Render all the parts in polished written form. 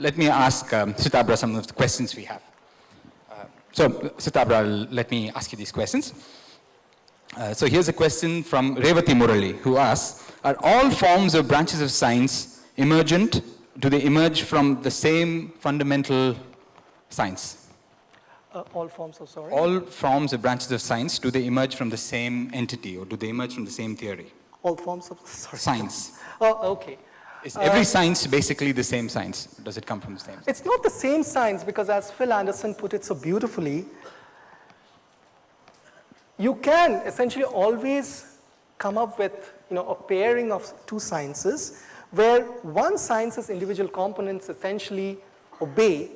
Let me ask Sitabra some of the questions we have. Sitabra, let me ask you these questions. So here's a question from Revati Murali, who asks, are all forms or branches of science emergent? Do they emerge from the same fundamental science? All forms of, sorry? All forms or branches of science, do they emerge from the same entity, or do they emerge from the same theory? All forms of, sorry. Science. Oh, okay. Is every science basically the same science? Does it come from the same? It's not the same science because, as Phil Anderson put it so beautifully, you can essentially always come up with a pairing of two sciences where one science's individual components essentially obey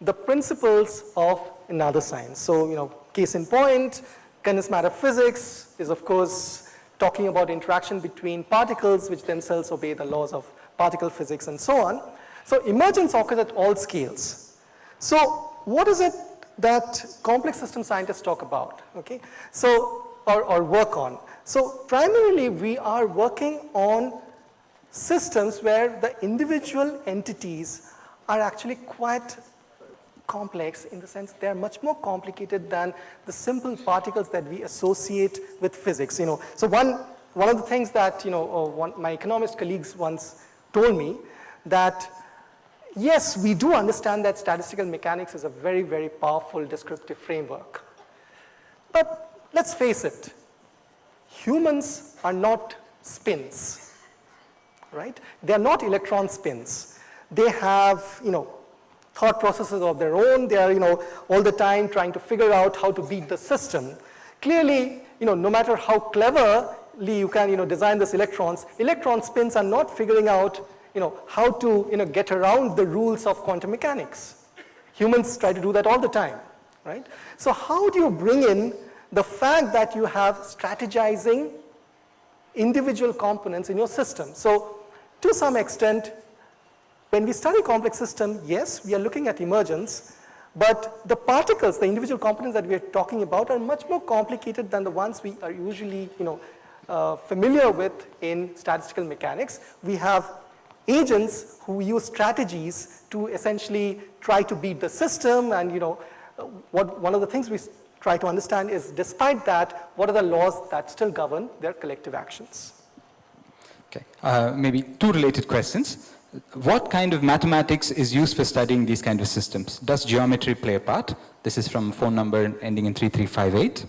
the principles of another science. So, case in point, condensed matter physics is, of course, talking about interaction between particles which themselves obey the laws of particle physics and so on. So emergence occurs at all scales. So what is it that complex system scientists talk about, okay? So, or work on? So primarily we are working on systems where the individual entities are actually quite complex in the sense they are much more complicated than the simple particles that we associate with physics. So one of the things that my economist colleagues once told me that yes, we do understand that statistical mechanics is a very, very powerful descriptive framework. But let's face it, humans are not spins, right? They are not electron spins. They have, thought processes of their own. They are, all the time trying to figure out how to beat the system. Clearly, no matter how cleverly you can, design these electron spins are not figuring out, how to, get around the rules of quantum mechanics. Humans try to do that all the time, right? So how do you bring in the fact that you have strategizing individual components in your system? So to some extent, when we study complex system, yes, we are looking at emergence, but the particles, the individual components that we are talking about are much more complicated than the ones we are usually, familiar with in statistical mechanics. We have agents who use strategies to essentially try to beat the system, and one of the things we try to understand is, despite that, what are the laws that still govern their collective actions? Okay, maybe two related questions. What kind of mathematics is used for studying these kind of systems? Does geometry play a part? This is from phone number ending in 3358.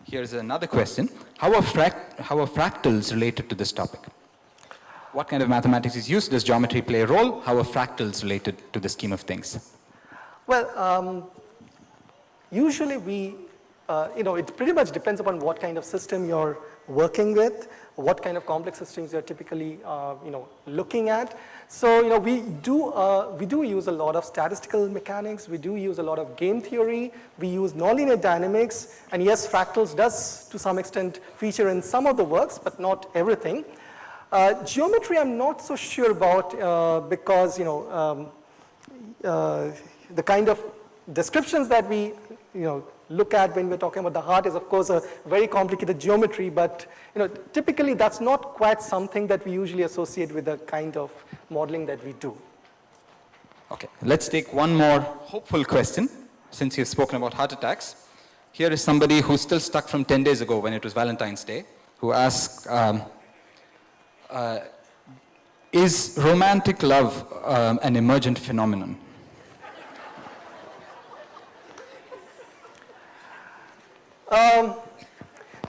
Here's another question. How are fractals related to this topic? What kind of mathematics is used? Does geometry play a role? How are fractals related to the scheme of things? Well, usually we, it pretty much depends upon what kind of system you're working with, what kind of complex systems you're typically, looking at. So, we do use a lot of statistical mechanics. We do use a lot of game theory. We use nonlinear dynamics. And yes, fractals does, to some extent, feature in some of the works, but not everything. Geometry, I'm not so sure about because, the kind of descriptions that we, look at when we're talking about the heart is, of course, a very complicated geometry, but typically that's not quite something that we usually associate with the kind of modeling that we do. Okay, let's take one more hopeful question, since you've spoken about heart attacks. Here is somebody who's still stuck from 10 days ago when it was Valentine's Day, who asks, is romantic love an emergent phenomenon?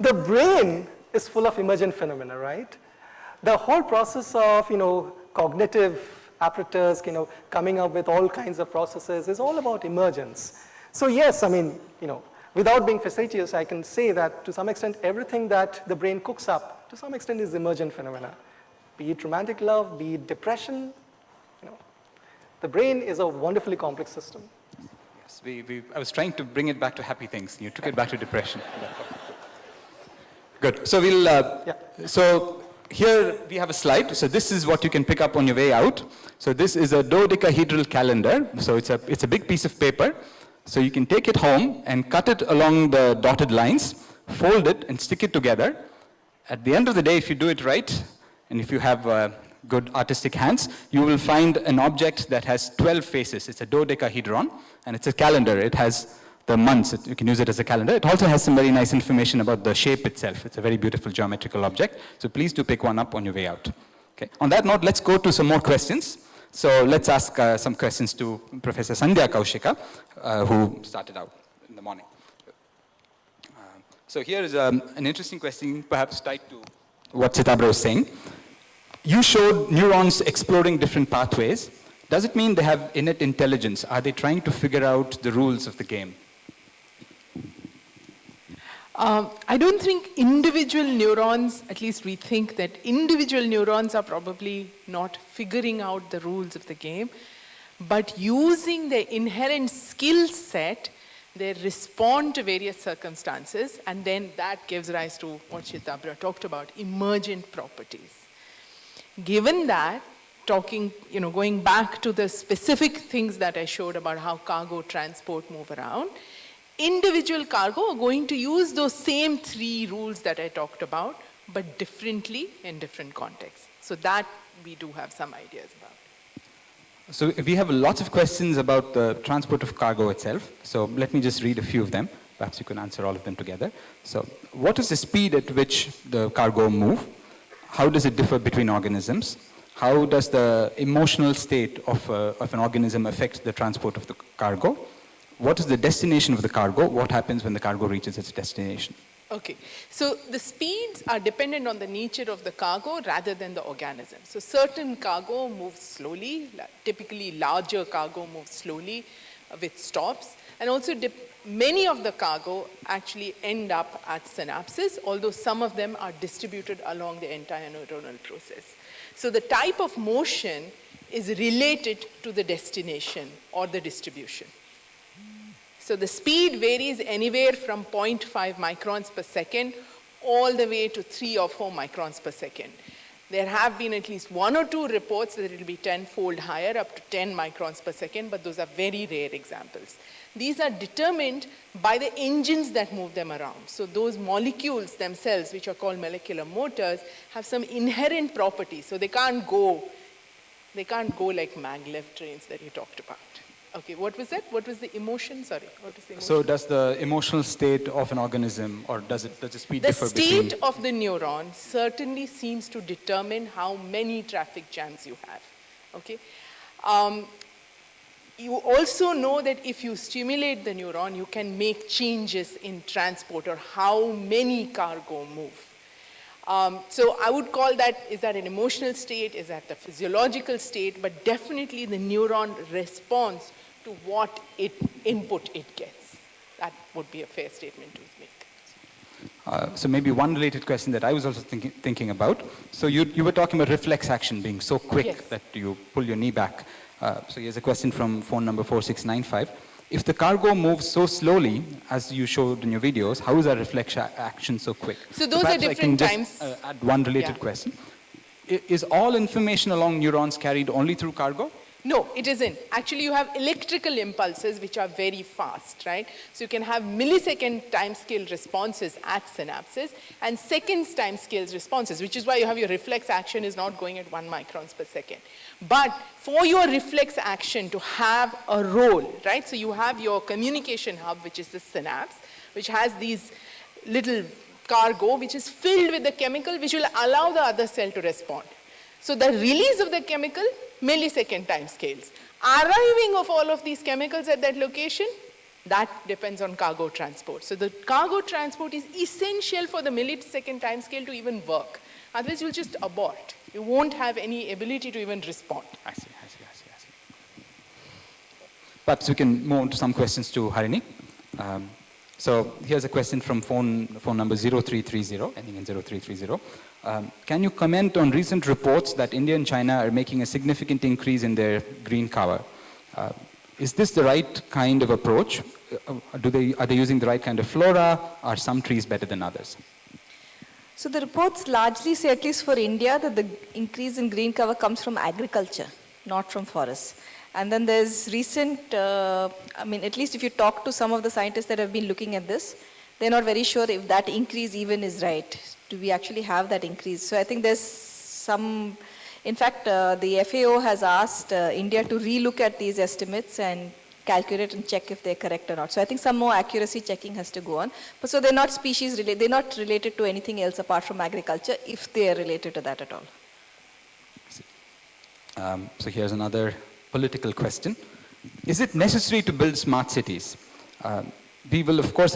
The brain is full of emergent phenomena, right? The whole process of, cognitive apparatus, coming up with all kinds of processes is all about emergence. So yes, I mean, without being facetious, I can say that to some extent, everything that the brain cooks up, to some extent, is emergent phenomena. Be it romantic love, be it depression, the brain is a wonderfully complex system. Yes, I was trying to bring it back to happy things. You took it back to depression. Good. So so here we have a slide. So this is what you can pick up on your way out. So this is a dodecahedral calendar. So it's a big piece of paper. So you can take it home and cut it along the dotted lines, fold it and stick it together. At the end of the day, if you do it right, and if you have good artistic hands, you will find an object that has 12 faces. It's a dodecahedron, and it's a calendar. It has the months. You can use it as a calendar. It also has some very nice information about the shape itself. It's a very beautiful geometrical object. So please do pick one up on your way out. Okay. On that note, let's go to some more questions. So let's ask some questions to Professor Sandhya Kaushika, who started out in the morning. So here is an interesting question, perhaps tied to what Chitabra was saying. You showed neurons exploring different pathways. Does it mean they have innate intelligence? Are they trying to figure out the rules of the game? I don't think individual neurons, at least we think that individual neurons are probably not figuring out the rules of the game, but using their inherent skill set, they respond to various circumstances, and then that gives rise to what Chitabra talked about, emergent properties. Given that, going back to the specific things that I showed about how cargo transport move around, individual cargo are going to use those same 3 rules that I talked about, but differently in different contexts. So that we do have some ideas about. So we have lots of questions about the transport of cargo itself. So let me just read a few of them. Perhaps you can answer all of them together. So what is the speed at which the cargo move? How does it differ between organisms? How does the emotional state of an organism affect the transport of the cargo? What is the destination of the cargo? What happens when the cargo reaches its destination? Okay, so the speeds are dependent on the nature of the cargo rather than the organism. So certain cargo moves slowly, typically larger cargo moves slowly with stops, and also many of the cargo actually end up at synapses, although some of them are distributed along the entire neuronal process. So the type of motion is related to the destination or the distribution. So the speed varies anywhere from 0.5 microns per second all the way to 3 or 4 microns per second. There have been at least 1 or 2 reports that it will be 10-fold higher, up to 10 microns per second, but those are very rare examples. These are determined by the engines that move them around. So those molecules themselves, which are called molecular motors, have some inherent properties. So they can't go like maglev trains that you talked about. Okay, what was that? What was the emotion? Sorry, what was the emotion? So does the emotional state of an organism, or does the speed differ between? The state of the neuron certainly seems to determine how many traffic jams you have. Okay. You also know that if you stimulate the neuron, you can make changes in transport or how many cargo move. So I would call that, is that an emotional state? Is that the physiological state? But definitely the neuron responds to what input it gets. That would be a fair statement to make. So maybe one related question that I was also thinking about. So you were talking about reflex action being so quick Yes. that you pull your knee back. So here's a question from phone number 4695. If the cargo moves so slowly, as you showed in your videos, how is that reflex action so quick? So those are perhaps different I times. can just add one related Yeah. question. Is all information along neurons carried only through cargo? No, it isn't. Actually, you have electrical impulses which are very fast, right? So you can have millisecond timescale responses at synapses and seconds timescale responses, which is why you have your reflex action is not going at 1 microns per second. But for your reflex action to have a role, right? So you have your communication hub, which is the synapse, which has these little cargo, which is filled with the chemical, which will allow the other cell to respond. So the release of the chemical, millisecond timescales. Arriving of all of these chemicals at that location, that depends on cargo transport. So the cargo transport is essential for the millisecond timescale to even work. Otherwise, you'll just abort. You won't have any ability to even respond. I see. Perhaps we can move on to some questions to Harini. So here's a question from phone number 0330, ending in 0330. Can you comment on recent reports that India and China are making a significant increase in their green cover? Is this the right kind of approach? Are they using the right kind of flora? Are some trees better than others? So the reports largely say, at least for India, that the increase in green cover comes from agriculture, not from forests. And then there's recent, at least if you talk to some of the scientists that have been looking at this, they're not very sure if that increase even is right. Do we actually have that increase? So I think there's some In fact, the FAO has asked India to relook at these estimates and calculate and check if they're correct or not. So I think some more accuracy checking has to go on. But so they're not species related, they're not related to anything else apart from agriculture, if they are related to that at all. So here's another political question. Is it necessary to build smart cities? We will of course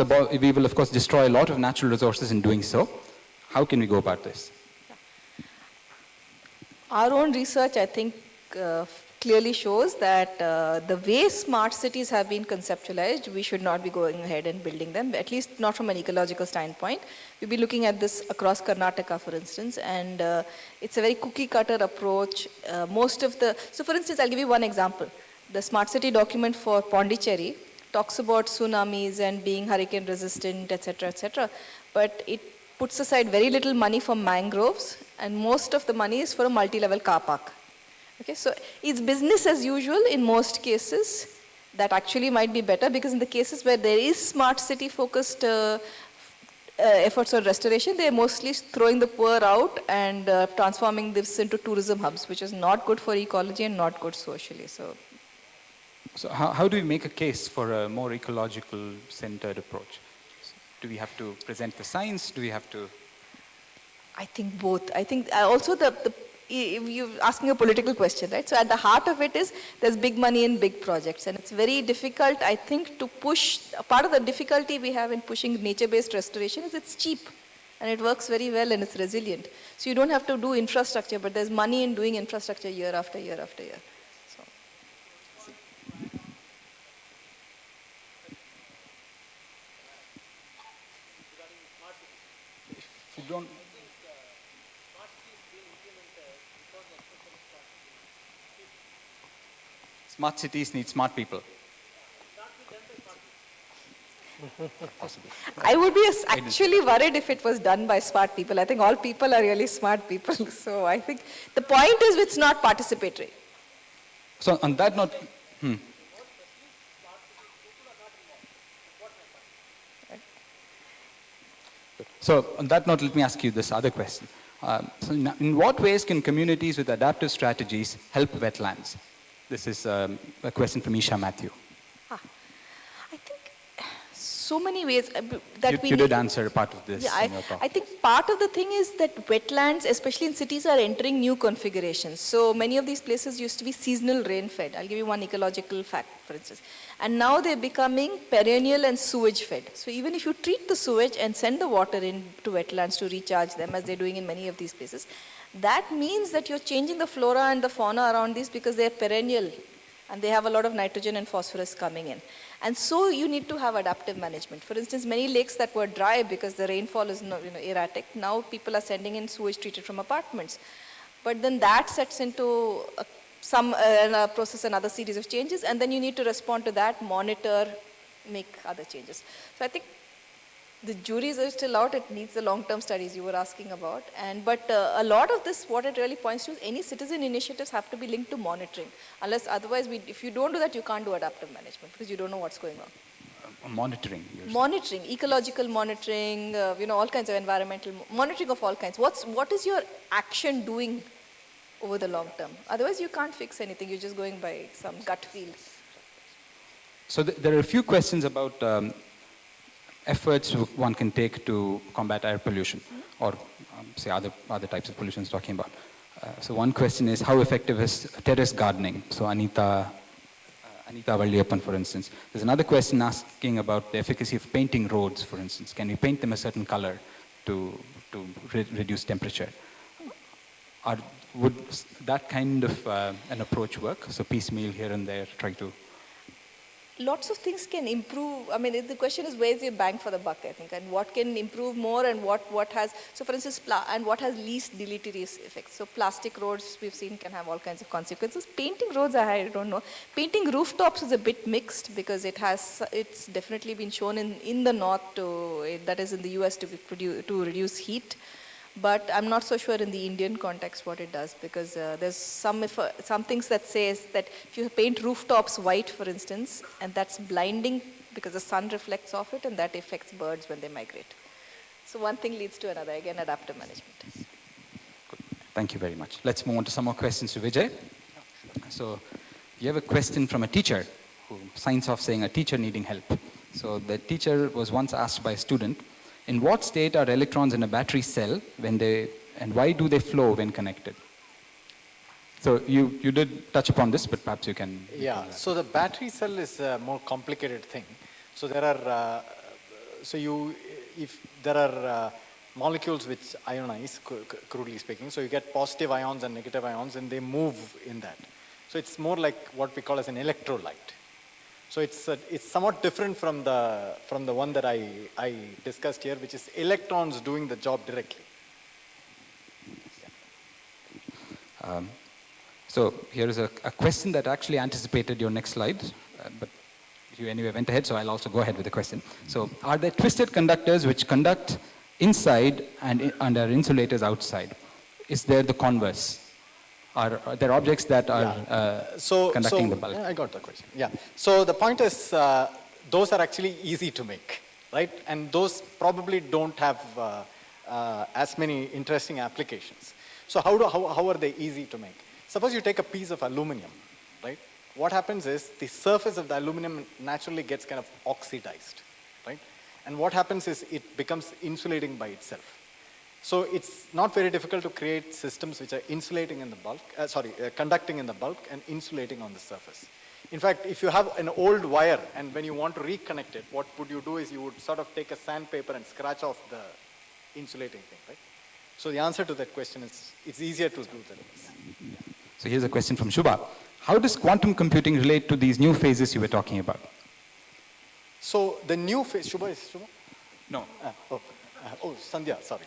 destroy a lot of natural resources in doing so. How can we go about this? Our own research, I think, clearly shows that the way smart cities have been conceptualized, we should not be going ahead and building them, at least not from an ecological standpoint. We'll be looking at this across Karnataka, for instance, and it's a very cookie-cutter approach. So for instance, I'll give you one example. The smart city document for Pondicherry talks about tsunamis and being hurricane resistant, etc., but it puts aside very little money for mangroves, and most of the money is for a multi-level car park. Okay, so it's business as usual in most cases. That actually might be better, because in the cases where there is smart city focused efforts on restoration, they're mostly throwing the poor out and transforming this into tourism hubs, which is not good for ecology and not good socially. So how do we make a case for a more ecological centered approach? Do we have to present the science? Do we have to? I think both. I think also you're asking a political question, right? So at the heart of it is there's big money in big projects, and it's very difficult, I think, to push. Part of the difficulty we have in pushing nature-based restoration is it's cheap, and it works very well, and it's resilient. So you don't have to do infrastructure, but there's money in doing infrastructure year after year after year. So. If you don't. Smart cities need smart people. I would be actually worried if it was done by smart people. I think all people are really smart people. So I think the point is it's not participatory. So on that note, So on that note, let me ask you this other question. In what ways can communities with adaptive strategies help wetlands? This is a question from Isha Matthew. I think so many ways that You did answer part of this Yeah, in your talk. I think part of the thing is that wetlands, especially in cities, are entering new configurations. So many of these places used to be seasonal rain-fed. I'll give you one ecological fact, for instance. And now they're becoming perennial and sewage-fed. So even if you treat the sewage and send the water into wetlands to recharge them, as they're doing in many of these places, that means that you're changing the flora and the fauna around these because they're perennial and they have a lot of nitrogen and phosphorus coming in. And so you need to have adaptive management. For instance, many lakes that were dry because the rainfall is erratic, now people are sending in sewage treated from apartments. But then that sets into some process another series of changes, and then you need to respond to that, monitor, make other changes. So I think the juries are still out. It needs the long-term studies you were asking about. But a lot of this, what it really points to is any citizen initiatives have to be linked to monitoring. Unless otherwise, if you don't do that, you can't do adaptive management because you don't know what's going on. Monitoring. Monitoring, ecological monitoring, all kinds of environmental monitoring of all kinds. What is your action doing over the long term? Otherwise, you can't fix anything. You're just going by some gut feel. So there are a few questions about efforts one can take to combat air pollution, or say other types of pollution talking about. So one question is, how effective is terrace gardening? So Anita Valliyappan, for instance. There's another question asking about the efficacy of painting roads, for instance. Can we paint them a certain color to reduce temperature? Would that kind of an approach work? So piecemeal here and there, try to... Lots of things can improve. I mean, the question is where's your bang for the buck, I think, and what can improve more and what has, so for instance, and what has least deleterious effects. So plastic roads we've seen can have all kinds of consequences. Painting roads, I don't know. Painting rooftops is a bit mixed because it's definitely been shown in the north that is in the US to reduce heat. But I'm not so sure in the Indian context what it does, because there's some things that says that if you paint rooftops white, for instance, and that's blinding because the sun reflects off it and that affects birds when they migrate. So one thing leads to another, again, adaptive management. Good. Thank you very much. Let's move on to some more questions to Vijay. So you have a question from a teacher who signs off saying a teacher needing help. So the teacher was once asked by a student, in what state are electrons in a battery cell and why do they flow when connected? So you did touch upon this, but perhaps you can... Yeah, so the battery cell is a more complicated thing. So there are, if there are molecules which ionize, crudely speaking, so you get positive ions and negative ions and they move in that. So it's more like what we call as an electrolyte. So it's somewhat different from the one that I discussed here, which is electrons doing the job directly. So here is a question that actually anticipated your next slide, but you anyway went ahead, so I'll also go ahead with the question. So are there twisted conductors which conduct inside and are insulators outside? Is there the converse? Are there objects that are conducting the bulk? Yeah, I got the question. Yeah. So the point is, those are actually easy to make, right? And those probably don't have as many interesting applications. So how are they easy to make? Suppose you take a piece of aluminum, right? What happens is the surface of the aluminum naturally gets kind of oxidized, right? And what happens is it becomes insulating by itself. So it's not very difficult to create systems which are insulating in the bulk, conducting in the bulk and insulating on the surface. In fact, if you have an old wire and when you want to reconnect it, what would you do is you would sort of take a sandpaper and scratch off the insulating thing, right? So the answer to that question is it's easier to do than this. So here's a question from Shubha. How does quantum computing relate to these new phases you were talking about? So the new phase, Shubha is Shubha? No. Sandhya, sorry.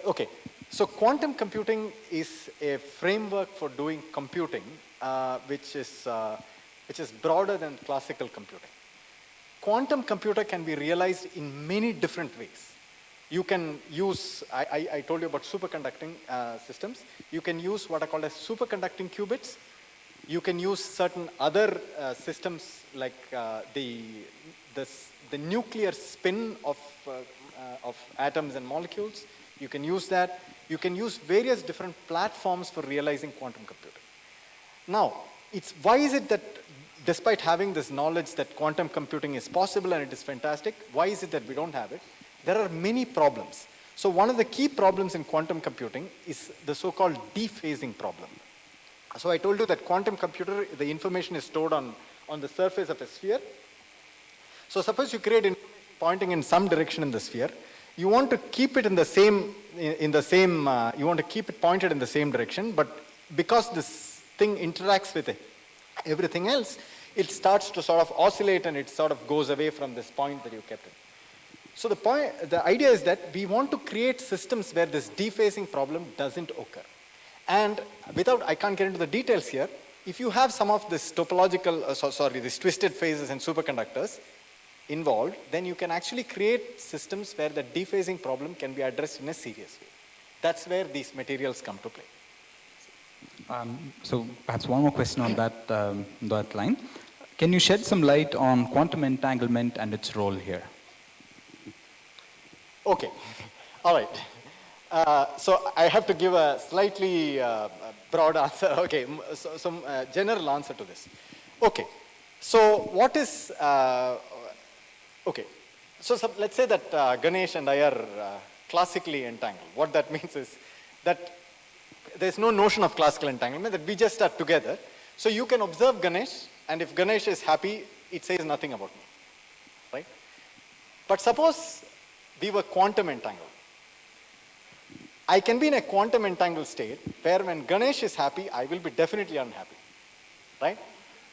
Okay. So quantum computing is a framework for doing computing, which is broader than classical computing. Quantum computer can be realized in many different ways. You can use, I told you about superconducting systems. You can use what are called as superconducting qubits. You can use certain other systems like the nuclear spin of atoms and molecules. You can use that. You can use various different platforms for realizing quantum computing. Now, why is it that despite having this knowledge that quantum computing is possible and it is fantastic, why is it that we don't have it? There are many problems. So one of the key problems in quantum computing is the so-called dephasing problem. So I told you that quantum computer, the information is stored on the surface of a sphere. So suppose you create information pointing in some direction in the sphere. You want to keep it you want to keep it pointed in the same direction, but because this thing interacts with everything else, it starts to sort of oscillate and it sort of goes away from this point that you kept it. So the idea is that we want to create systems where this dephasing problem doesn't occur. And I can't get into the details here, if you have some of this these twisted phases and superconductors involved, then you can actually create systems where the dephasing problem can be addressed in a serious way. That's where these materials come to play. So perhaps one more question on that line. Can you shed some light on quantum entanglement and its role here? Okay, all right. So I have to give a slightly broad answer. Okay, so some general answer to this. Okay, so what is, okay, so let's say that Ganesh and I are classically entangled. What that means is that there's no notion of classical entanglement, that we just are together. So you can observe Ganesh, and if Ganesh is happy, it says nothing about me, right? But suppose we were quantum entangled. I can be in a quantum entangled state where when Ganesh is happy, I will be definitely unhappy, right?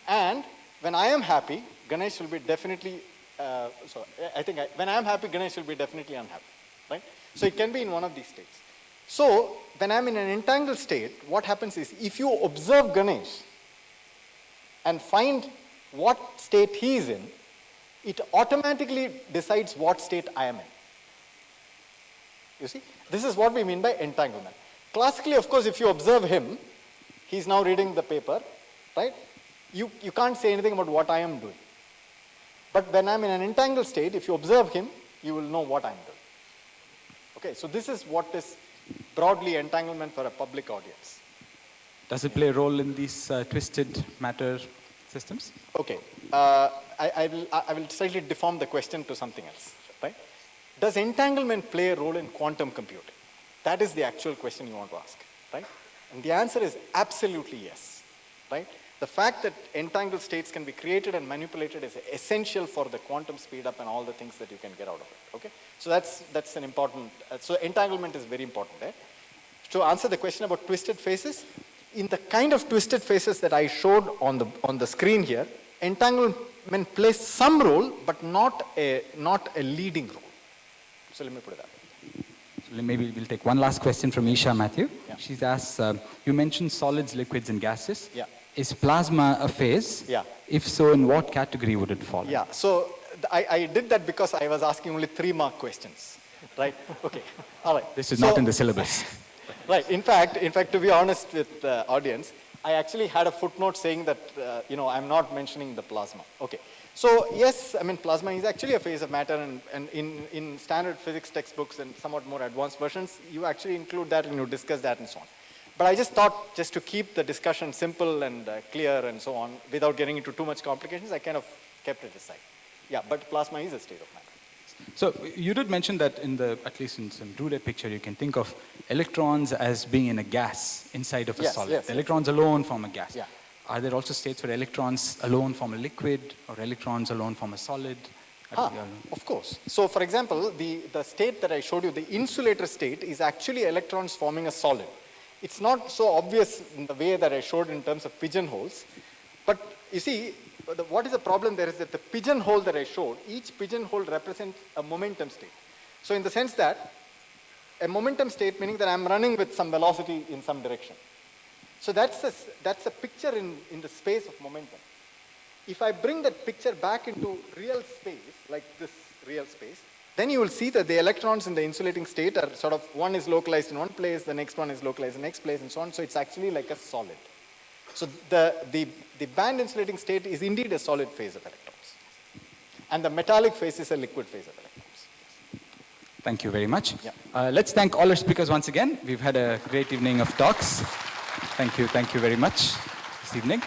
And when I am happy, Ganesh will be definitely, when I am happy, Ganesh will be definitely unhappy, right? So it can be in one of these states. So when I'm in an entangled state, what happens is if you observe Ganesh and find what state he is in, it automatically decides what state I am in. You see, this is what we mean by entanglement. Classically, of course, if you observe him, he's now reading the paper, right? You can't say anything about what I am doing. But when I'm in an entangled state, if you observe him, you will know what I'm doing. Okay, so this is what is broadly entanglement for a public audience. Does it play a role in these twisted matter systems? Okay, I will slightly deform the question to something else, right? Does entanglement play a role in quantum computing? That is the actual question you want to ask, right? And the answer is absolutely yes, right? The fact that entangled states can be created and manipulated is essential for the quantum speed up and all the things that you can get out of it, okay? So that's an important, so entanglement is very important there. To answer the question about twisted faces, in the kind of twisted faces that I showed on the screen here, entanglement plays some role, but not a leading role. So let me put it that way. So maybe we'll take one last question from Isha Matthew. Yeah. She's asked, you mentioned solids, liquids, and gases. Yeah. Is plasma a phase? Yeah. If so, in what category would it fall? Yeah, so I did that because I was asking only 3-mark questions, right? Okay, all right. This is So- not in the syllabus. Right, in fact, to be honest with the audience, I actually had a footnote saying that, I'm not mentioning the plasma. Okay, so yes, I mean, plasma is actually a phase of matter, and in standard physics textbooks and somewhat more advanced versions, you actually include that and you discuss that and so on. But I just thought, just to keep the discussion simple and clear and so on, without getting into too much complications, I kind of kept it aside. Yeah, but plasma is a state of matter. So you did mention that at least in some 2D picture, you can think of electrons as being in a gas inside of a Yes, solid. yes, The electrons alone form a gas. Yeah. Are there also states where electrons alone form a liquid or electrons alone form a solid? Of course. So for example, the state that I showed you, the insulator state, is actually electrons forming a solid. It's not so obvious in the way that I showed in terms of pigeonholes, but you see, what is the problem there is that the pigeonhole that I showed, each pigeonhole represents a momentum state. So in the sense that a momentum state, meaning that I'm running with some velocity in some direction. So that's a picture in the space of momentum. If I bring that picture back into real space, like this real space, then you will see that the electrons in the insulating state are sort of, one is localized in one place, the next one is localized in the next place, and so on. So it's actually like a solid. So the band insulating state is indeed a solid phase of electrons. And the metallic phase is a liquid phase of electrons. Thank you very much. Yeah. Let's thank all our speakers once again. We've had a great evening of talks. Thank you very much this evening.